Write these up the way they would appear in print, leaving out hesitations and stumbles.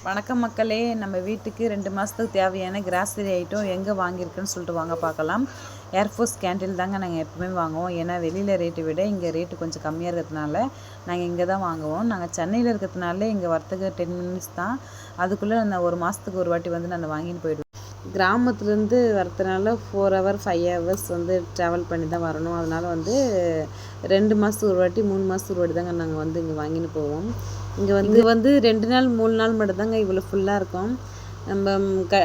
வணக்கம் மக்களே, நம்ம வீட்டுக்கு 2 மாதத்துக்கு தேவையான கிராசரி ஐட்டம் எங்கே வாங்கியிருக்குன்னு சொல்லிட்டு வாங்க பார்க்கலாம். ஏர்ஃபோர்ஸ் கேன்டீன் தாங்க நாங்கள் எப்பவுமே வாங்குவோம். ஏன்னா வெளியில் ரேட்டை விட இங்கே ரேட்டு கொஞ்சம் கம்மியாக இருக்கிறதுனால நாங்கள் இங்கே தான் வாங்குவோம். நாங்கள் சென்னையில் இருக்கிறதுனால இங்கே வரத்துக்கு 10 மினிட்ஸ் தான். அதுக்குள்ளே நான் ஒரு மாதத்துக்கு ஒரு வாட்டி வந்து நான் வாங்கின்னு போயிடுவேன். கிராமத்துலேருந்து வரதுனால 4 ஹவர் 5 ஹவர்ஸ் வந்து ட்ராவல் பண்ணி தான் வரணும். அதனால் வந்து 2 மாதத்துக்கு ஒரு வாட்டி 3 மாதத்துக்கு ஒரு வாட்டி தாங்க நாங்கள் வந்து இங்கே வாங்கின்னு போவோம். இங்கே வந்து 2 நாள் 3 நாள் மட்டும்தாங்க இவ்வளோ ஃபுல்லாக இருக்கும். நம்ம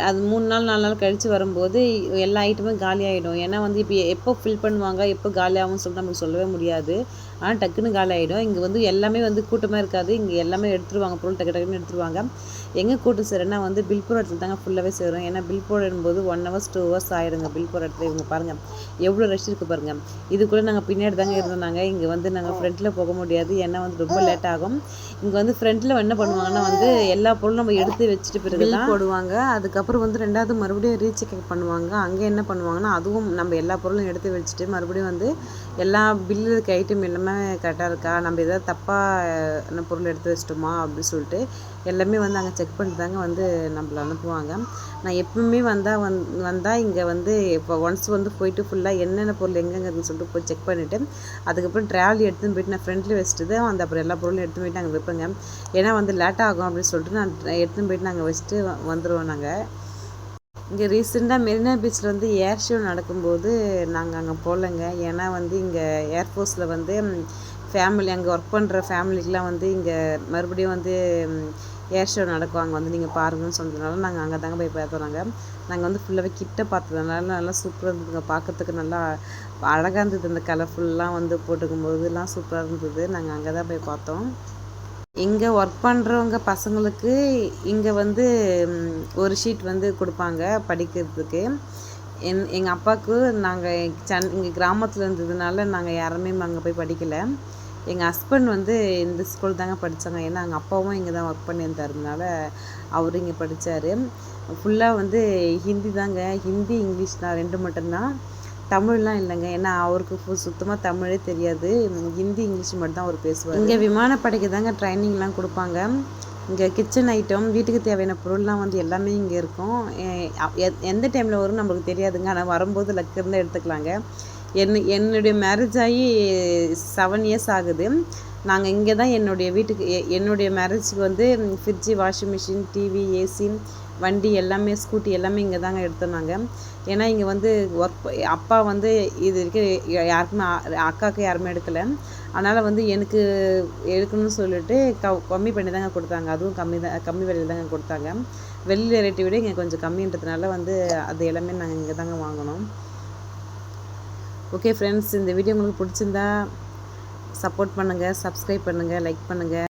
அது 3 நாள் 4 நாள் கழித்து வரும்போது எல்லா ஐட்டமும் காலி ஆகிடும். ஏன்னா வந்து இப்போ எப்போ ஃபில் பண்ணுவாங்க, எப்போ காலி ஆகும்னு சொல்லிட்டு நமக்கு சொல்லவே முடியாது. ஆனால் டக்குன்னு காலி ஆகிடும். இங்கே வந்து எல்லாமே வந்து கூட்டமாக இருக்காது. இங்கே எல்லாமே எடுத்துருவாங்க, பொருள் டக்குன்னு எடுத்துருவாங்க. எங்கே கூட்டம் சேருன்னா வந்து பில் போடுற இடத்துல தாங்க ஃபுல்லாகவே சேரும். ஏன்னா பில் போடும்போது 1 ஹவர்ஸ் 2 ஹவர்ஸ் ஆகிடுங்க பில் போடுற இடத்துல. இவங்க பாருங்கள் எவ்வளோ ரஷ் இருக்குது பாருங்கள். இதுக்குள்ளே நாங்கள் பின்னாடி தாங்க இருந்தாங்க. இங்கே வந்து நாங்கள் ஃப்ரண்ட்டில் போக முடியாது, ஏன்னா வந்து ரொம்ப லேட் ஆகும். இங்கே வந்து ஃப்ரண்ட்டில் என்ன பண்ணுவாங்கன்னா வந்து எல்லா பொருளும் நம்ம எடுத்து வச்சுட்டு பிறகு தான் போடுவாங்க. அதுக்கப்புறம் வந்து ரெண்டாவது மறுபடியும் ரீசெக் பண்ணுவாங்க. அங்கே என்ன பண்ணுவாங்கன்னா அதுவும் நம்ம எல்லா பொருளும் எடுத்து வச்சுட்டு மறுபடியும் வந்து எல்லா பில்லு இருக்க ஐட்டம் எல்லாமே கரெக்டாக இருக்கா, நம்ம எதாவது தப்பாக பொருள் எடுத்து வச்சிட்டோமா அப்படின்னு சொல்லிட்டு எல்லாமே வந்து அங்கே செக் பண்ணிட்டு தாங்க வந்து நம்மளை அனுப்புவாங்க. நான் எப்பவுமே வந்தால் இங்கே வந்து இப்போ ஒன்ஸ் வந்து போயிட்டு ஃபுல்லாக என்னென்ன பொருள் எங்கெங்கன்னு சொல்லிட்டு போய் செக் பண்ணிவிட்டு அதுக்கப்புறம் ட்ராவலி எடுத்துன்னு போயிட்டு நான் ஃப்ரெண்ட்லேயே வச்சுட்டு தான் அந்த அப்புறம் எல்லா பொருளும் எடுத்துன்னு போயிட்டு நாங்கள் வைப்பேங்க. ஏன்னா வந்து லேட் ஆகும் அப்படின்னு சொல்லிட்டு நான் எடுத்துன்னு போயிட்டு நாங்கள் வச்சுட்டு வந்துடுவோம். நாங்கள் இங்கே ரீசெண்டாக மெரினா பீச்சில் வந்து ஏர் ஷோ நடக்கும்போது நாங்கள் அங்கே போகலைங்க. ஏன்னா வந்து இங்கே ஏர்ஃபோர்ஸில் வந்து ஃபேமிலி அங்கே ஒர்க் பண்ணுற ஃபேமிலிக்கெலாம் வந்து இங்கே மறுபடியும் வந்து ஏர் ஷோ நடக்கும், அங்கே வந்து நீங்கள் பாருங்கன்னு சொன்னதுனால நாங்கள் அங்கே தாங்க போய் பார்த்தோம். நாங்கள் வந்து ஃபுல்லாகவே கிட்ட பார்த்ததுனால நல்லா சூப்பராக இருந்ததுங்க. பார்க்கறதுக்கு நல்லா அழகாக இருந்தது. அந்த கலர்ஃபுல்லாக வந்து போட்டுக்கும் போதுலாம் சூப்பராக இருந்தது. நாங்கள் அங்கே தான் போய் பார்த்தோம். இங்கே ஒர்க் பண்ணுறவங்க பசங்களுக்கு இங்கே வந்து ஒரு ஷீட் வந்து கொடுப்பாங்க படிக்கிறதுக்கு. எங்கள் அப்பாவுக்கு நாங்கள் இங்கே கிராமத்தில் இருந்ததுனால நாங்கள் யாருமே அங்கே போய் படிக்கலை. எங்கள் ஹஸ்பண்ட் வந்து இந்த ஸ்கூல் தாங்க படித்தாங்க. ஏன்னா எங்கள் அப்பாவும் இங்கே தான் ஒர்க் பண்ணியிருந்தாருனால அவரும் இங்கே படித்தார். ஃபுல்லாக வந்து ஹிந்தி தாங்க, ஹிந்தி இங்கிலீஷ் தான் 2 மட்டும்தான், தமிழ்லாம் இல்லைங்க. ஏன்னா அவருக்கு சுத்தமாக தமிழே தெரியாது, ஹிந்தி இங்கிலீஷ் மட்டும் தான் அவர் பேசுவார். இங்கே விமானப்படைக்கு தாங்க ட்ரைனிங்லாம் கொடுப்பாங்க. இங்கே கிச்சன் ஐட்டம் வீட்டுக்கு தேவையான பொருள்லாம் வந்து எல்லாமே இங்கே இருக்கும். எந்த டைமில் வரும் நம்மளுக்கு தெரியாதுங்க. ஆனால் வரும்போது லக்கு இருந்தால் எடுத்துக்கலாங்க. என்னுடைய மேரேஜ் ஆகி 7 இயர்ஸ் ஆகுது. நாங்கள் இங்கே தான் என்னுடைய மேரேஜுக்கு வந்து fridge, washing machine, TV, AC, வண்டி எல்லாமே, ஸ்கூட்டி எல்லாமே இங்கே தாங்க எடுத்தோம். ஏன்னா இங்கே வந்து அப்பா வந்து இது வரைக்கும் யாருக்குமே அக்காவுக்கு யாருமே எடுக்கலை. அதனால் வந்து எனக்கு எடுக்கணும்னு சொல்லிட்டு கம்மி பண்ணி தாங்க கொடுத்தாங்க. அதுவும் கம்மி விலையில் தாங்க கொடுத்தாங்க. வெளியில் ரேட்டை விட இங்கே கொஞ்சம் கம்மின்றதுனால வந்து அது எல்லாமே நாங்கள் இங்கே தாங்க வாங்கினோம். ஓகே ஃப்ரெண்ட்ஸ், இந்த வீடியோ உங்களுக்கு பிடிச்சிருந்தா சப்போர்ட் பண்ணுங்கள், சப்ஸ்கிரைப் பண்ணுங்கள், லைக் பண்ணுங்கள்.